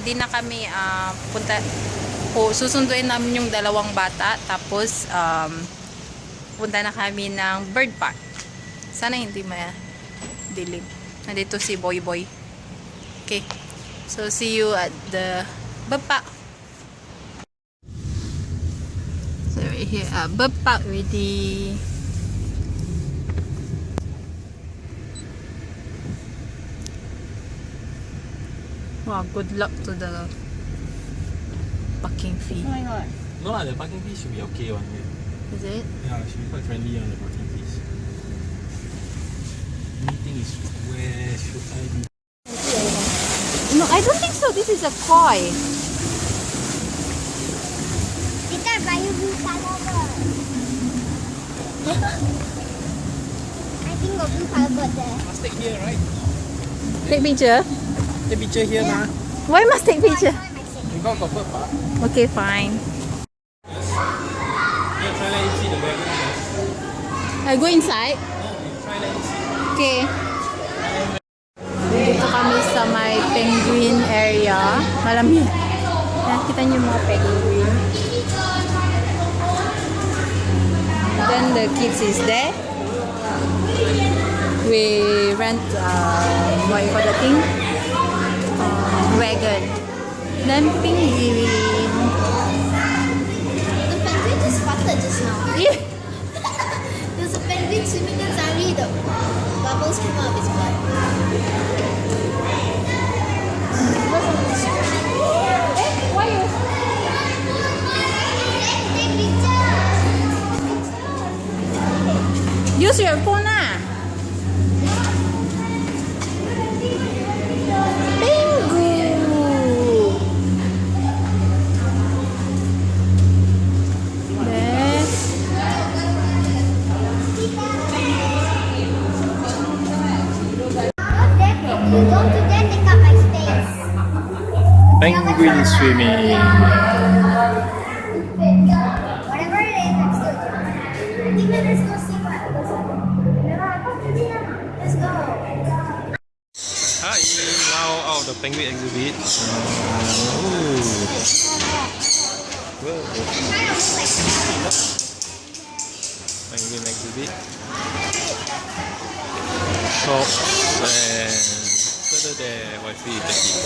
ready na kami. Susunduin namin yung dalawang bata. Tapos, punta na kami ng bird park. Sana hindi dilim. Nandito si Boy Boy. Okay. So, see you at the bird park. So, we're here at bird park already. Wow, good luck to the parking fee. Oh my god. No lah, the parking fee should be okay one. Is it? Yeah, it should be quite friendly on the parking fees. Only thing is, where should I be? No, I don't think so. This is a koi. Kita bayu blue color bird. I think got blue color bird there. Must take here, right? Take picture? Take picture here, Yeah. Why must take picture? Because got bird park. Okay, fine. Yeah, try let you see the wagon first. I go inside. No, you try let you see. Okay. Dito kami sa may penguin area. Malamig. Nakita niyo mga penguin. Then the kids is there. We rent what you call the thing? Wagon. Then penguin. The penguin just farted just now. Yeah. There's a penguin swimming in Sari. The bubbles came out of his butt. Why you? Use your phone ah. Penguin. Yes. Don't do that, take up my space. Penguin swimming. Whatever it is, I'm still doing. Let's go see what goes on. Let's go. Hi, now out of the penguin exhibit. Whoa. Penguin exhibit. Shop and further there, wifey taking.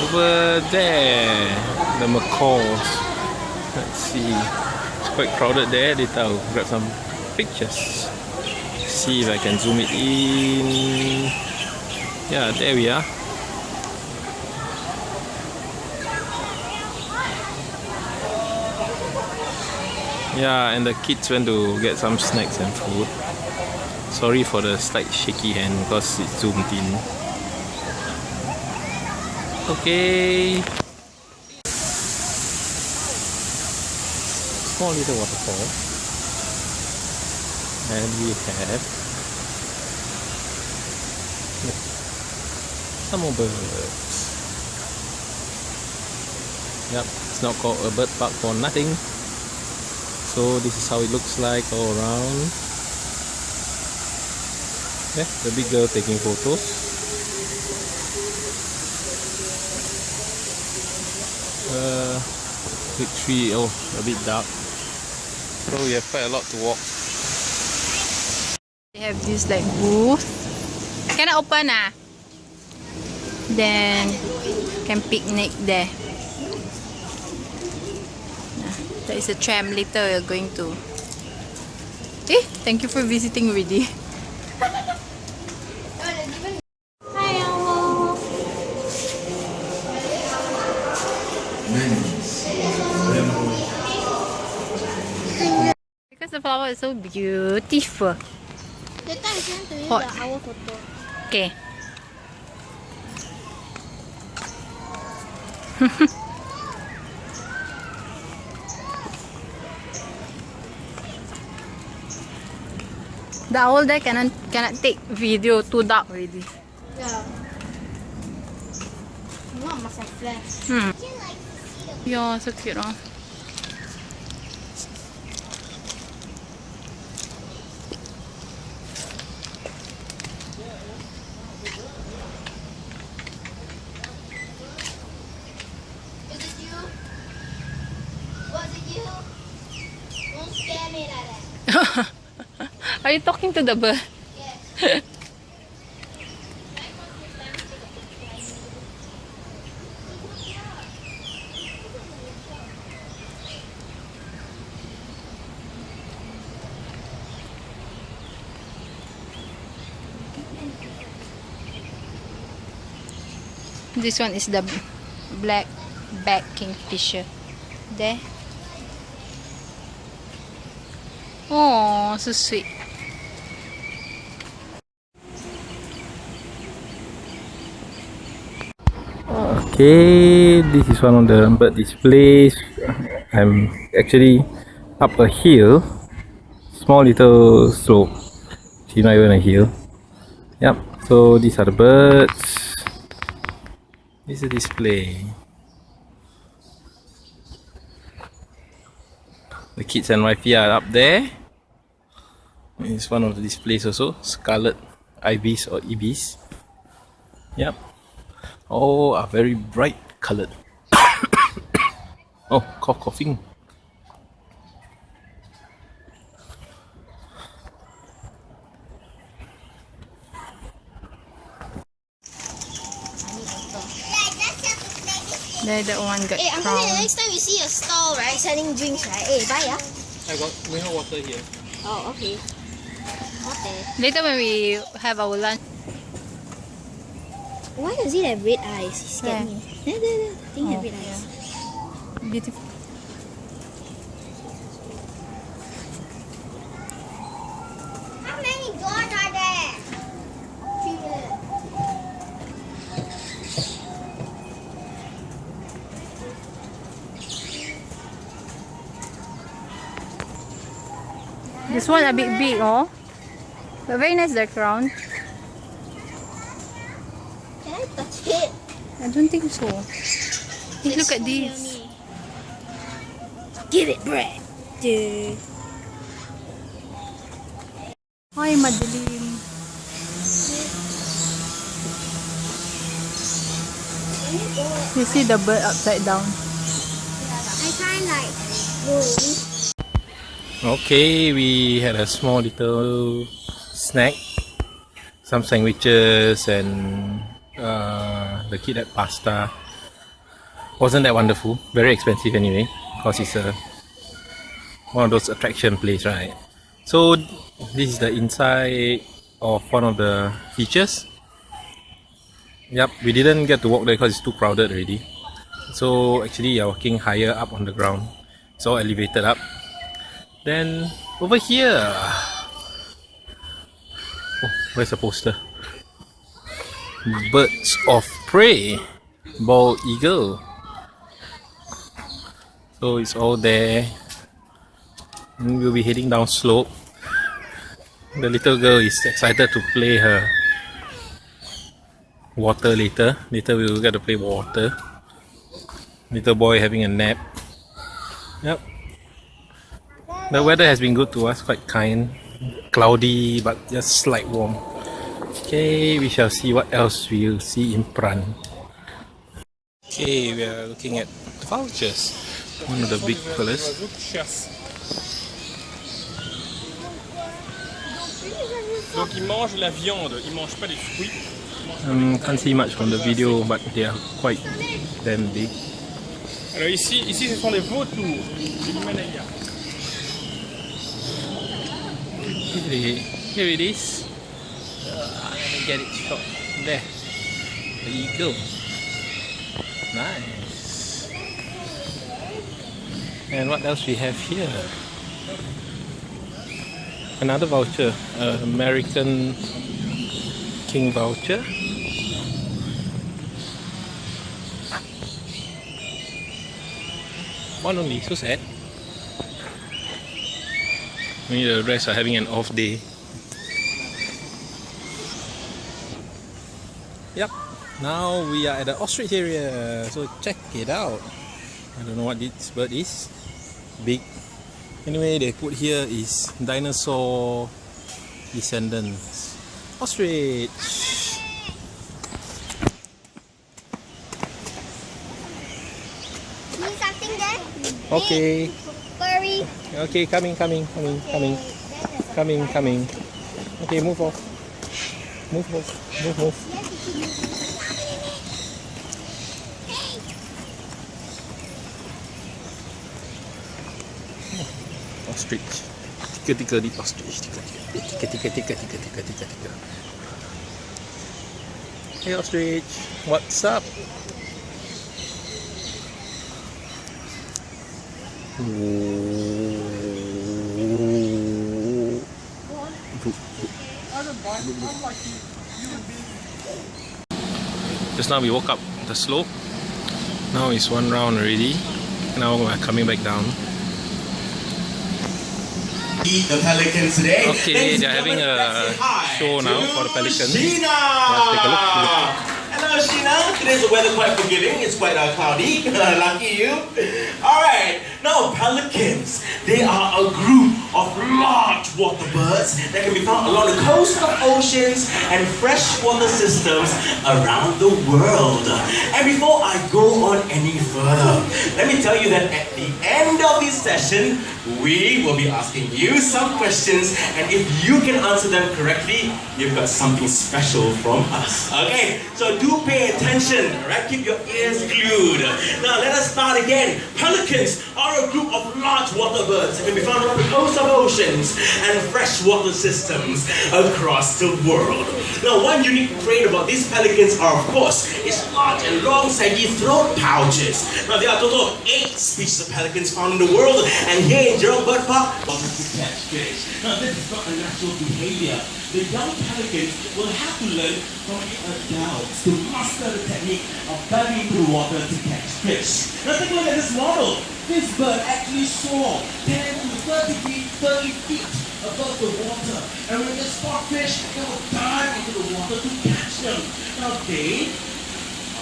Over there, the macaws. Let's see. Quite crowded there. Later I'll grab some pictures. See if I can zoom it in. Yeah, there we are. Yeah, and the kids went to get some snacks and food. Sorry for the slight shaky hand because it's zoomed in. Okay. Small little waterfall. And we have some more birds. Yep, it's not called a bird park for nothing. So this is how it looks like all around. Yeah, the big girl taking photos. Big tree, oh, a bit dark. So we have quite a lot to walk. They have this like booth. Can I open ah? Then can picnic there. There is a tram. Later we are going to. Thank you for visiting already. Hi, Owl. Because the flower is so beautiful. That time I sent to you Hot. the owl photo. Okay. The owl there cannot take video, too dark already. Yeah. Not must have flash. Yeah, so cute, huh? Don't scare me like that. Are you talking to the bird? Yes. This one is the black back kingfisher. There. Oh, so sweet. Okay, this is one of the bird displays. I'm actually up a hill, small little slope. See, not even a hill. Yep, so these are the birds. This is a display. The kids and wifey are up there. It's one of the displays also. Scarlet ibis or ibis. Yep. All are very bright colored. Oh, coughing. There, that one got Hey, Uncle, crowned. next time you see a stall, right, selling drinks, right? Hey, buy, yeah? I got mineral water here. Oh, okay. Okay. Later when we have our lunch. Why does it have red eyes? It scared Yeah. me. There. I think it have red Oh, eyes. Beautiful. How many doors are there? 3 minutes. This one a bit big, oh. But very nice, the crown. Can I touch it? I don't think so. Hey, look at It's so this. yummy. Give it bread. Dude. Ay, madilim. You see the bird upside down. I can't like move. Okay, we had a small little snack, some sandwiches, and the kid had pasta. Wasn't that wonderful? Very expensive anyway, because it's one of those attraction place, right? So this is the inside of one of the features. Yep, we didn't get to walk there because it's too crowded already. So actually, you're walking higher up on the ground. It's all elevated up. Then over here, oh, where's the poster? Birds of prey, bald eagle. So it's all there. And we'll be heading down slope. The little girl is excited to play her water later. Later we will get to play water. Little boy having a nap. Yep. The weather has been good to us, quite kind. Cloudy, but just slight warm. Okay, we shall see what else we'll see in front. Okay, we are looking at the vultures. One of the big fellas. Donc ils mangent la viande, ils mangent pas les fruits. Can't see much from the video, but they are quite damn big. Alors ici ce sont des vautours, de l'Himalaya. Here it is. Let me get it shot. There. The eagle. Nice. And what else we have here? Another vulture. American king vulture. One only, so sad. Maybe the rest are having an off day. Yep, now we are at the ostrich area, so check it out. I don't know what this bird is. Big. Anyway, they put here is dinosaur descendants. Ostrich. See something there? Okay. Furry Hurry. Okay, coming. Then there's a Coming. Okay, move off. Move. Ostrich. Tiga di ostrich. Tiga. Hey ostrich, what's up? Just now we woke up the slope. Now it's one round already. Now we're coming back down. The pelicans today. Okay, they're having a show now for the pelicans. Sheena! Yeah, take a look. Hello, Sheena. Today's the weather quite forgiving. It's quite cloudy. Lucky you. All right. Now, pelicans. They are a group of large water birds that can be found along the coast of oceans and freshwater systems around the world. And before I go on any further, let me tell you that at the end of this session, we will be asking you some questions, and if you can answer them correctly, you've got something special from us. Okay, so do pay attention, alright? Keep your ears glued. Now let us start again. Pelicans are a group of large water birds that can be found on the coast of oceans and freshwater systems across the world. Now, one unique trait about these pelicans are, of course, its large and long saggy throat pouches. Now, there are a total of 8 species of pelicans found in the world, and here in Jurong Bird Park, to catch fish. Now, this is not a natural behavior. The young pelicans will have to learn from the adults to master the technique of diving into the water to catch fish. Now, take a look at this model. This bird actually soar 10 to 30 feet above the water, and when they spot fish, they will dive into the water to catch them. Now, they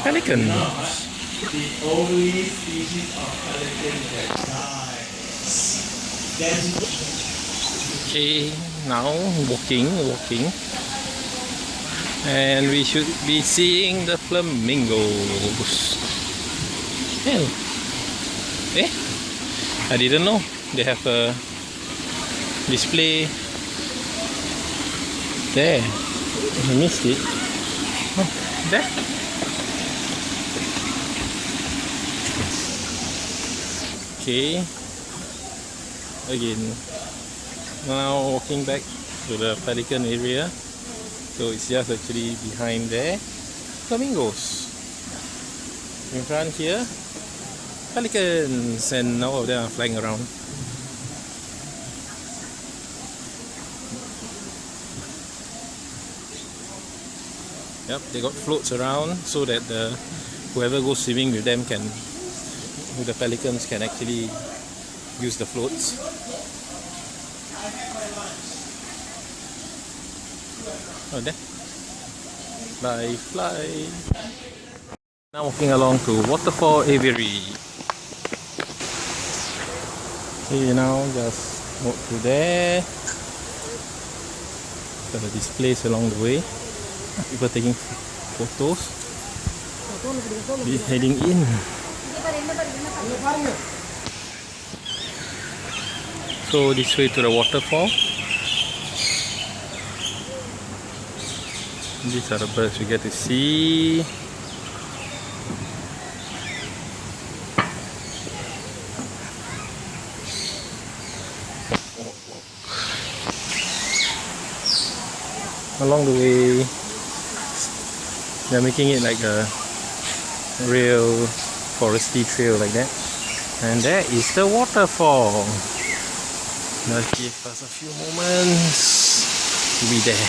Pelicans. are not the only species of pelican that dives. Okay, now walking, and we should be seeing the flamingos. I didn't know they have a display there. I missed it. Oh, there. Okay. Again. Now walking back to the pelican area. So it's just actually behind there. Flamingos. In front here, pelicans, and all of them are flying around. Yep, they got floats around so that whoever goes swimming with them with the pelicans can actually use the floats. Oh, there. Fly. Now walking along to Waterfall Aviary. Okay, now just walk through there. Got the displays along the way. People taking photos. We're heading in. So this way to the waterfall. These are the birds we get to see. Along the way, they're making it like a real foresty trail like that. And there is the waterfall. Let's give us a few moments to be there.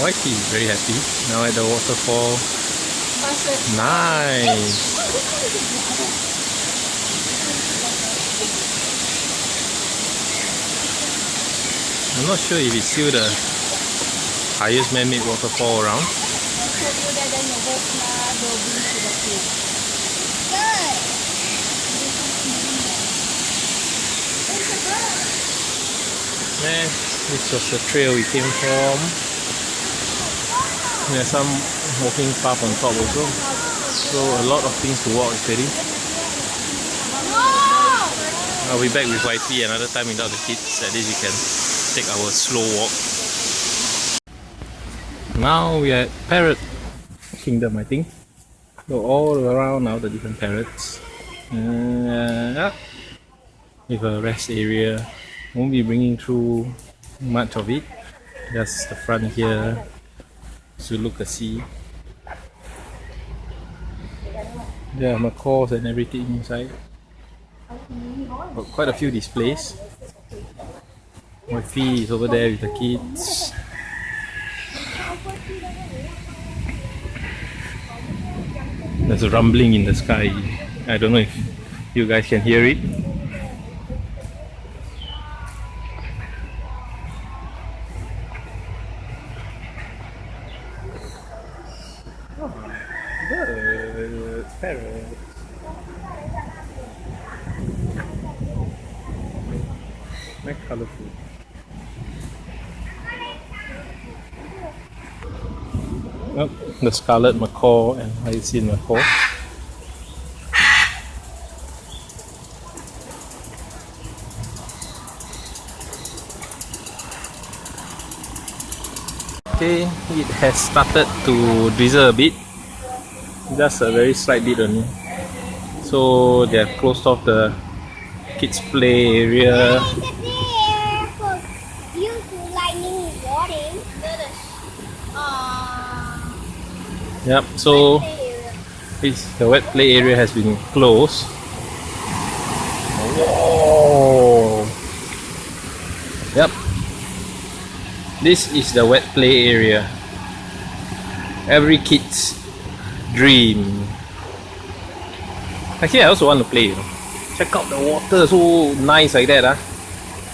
Wifey is very happy now at the waterfall. Nice. I'm not sure if it's still the highest man-made waterfall around. And this was the trail we came from. There's some walking path on top also. So a lot of things to walk actually. I'll be back with wifey another time without the kids. At least we can take our slow walk. Now we are at Parrot Kingdom, I think. Go all around now, the different parrots. With a rest area. Won't be bringing through much of it. Just the front here to look and see. There are macaws and everything inside. Got quite a few displays. Wifey is over there with the kids. There's a rumbling in the sky. I don't know if you guys can hear it. Birds, parrots. Very colorful. Oh, the scarlet macaw and hyacinth macaw. Okay, it has started to drizzle a bit. Just a very slight bit only. So they have closed off the kids play area. Yep, so the wet play area has been closed. Whoa! Yep, this is the wet play area. Every kid's dream. Actually, I also want to play. You know. Check out the water, so nice like that. I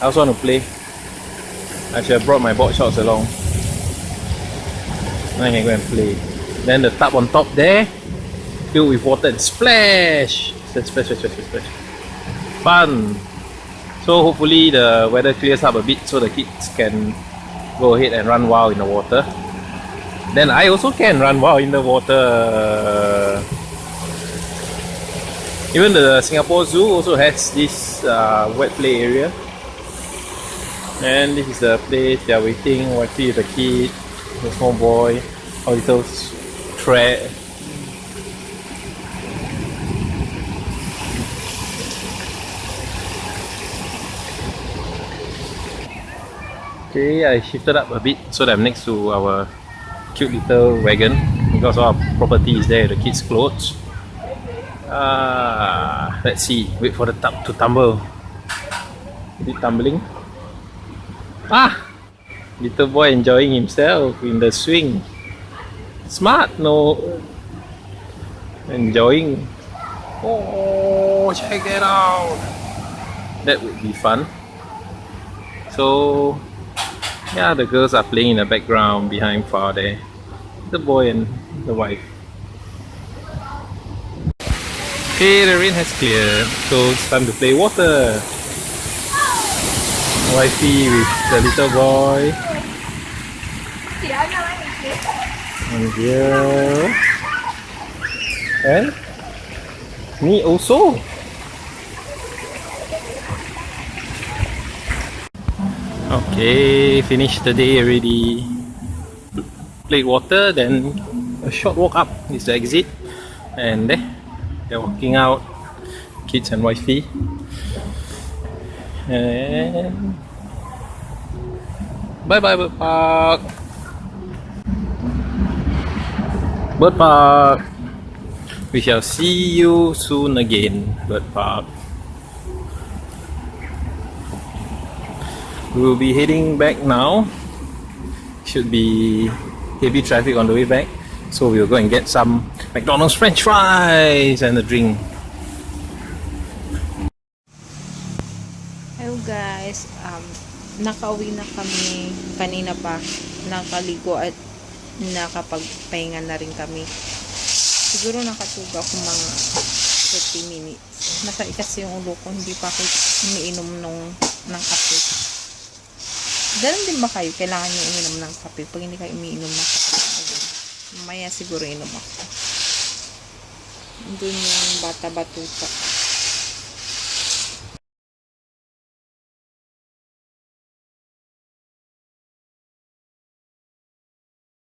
also want to play. I should have brought my board shorts along. Now I can go and play. Then the tub on top there, filled with water and splash! Splash, splash, splash, splash. Fun! So hopefully the weather clears up a bit so the kids can go ahead and run wild in the water. Then I also can run wild in the water. Even the Singapore Zoo also has this wet play area. And this is the place they are waiting, wifey with the kid, the small boy, a little thread. Okay, I shifted up a bit so that I'm next to our cute little wagon because our property is there, the kids' clothes. Let's see, wait for the tub to tumble. Is it tumbling? Little boy enjoying himself in the swing. Smart, no? Enjoying. Oh, check that out. That would be fun. So, yeah, the girls are playing in the background behind far there. The boy and the wife. Okay, the rain has cleared, so it's time to play water. Wifey with the little boy. And here. And me also. Okay, finished the day already. Played water, then a short walk up is the exit. And there, they're walking out, kids and wifey. And bye bye bird park. Bird park. We shall see you soon again, bird park. We will be heading back now. Should be heavy traffic on the way back, so we'll go and get some McDonald's French fries and a drink. Hello guys, nakauwi na kami kanina pa, nakaligo at nakapagpahinga na rin kami. Siguro nakatulog ako mga 30 minutes. Masakit kasi yung ulo ko, hindi pa ako umiinom ng kape. Ganun din ba kayo? Kailangan nyo uminom ng kape. Pag hindi kayo umiinom ng kape, mamaya siguro inom ako. Doon yung bata-batuta.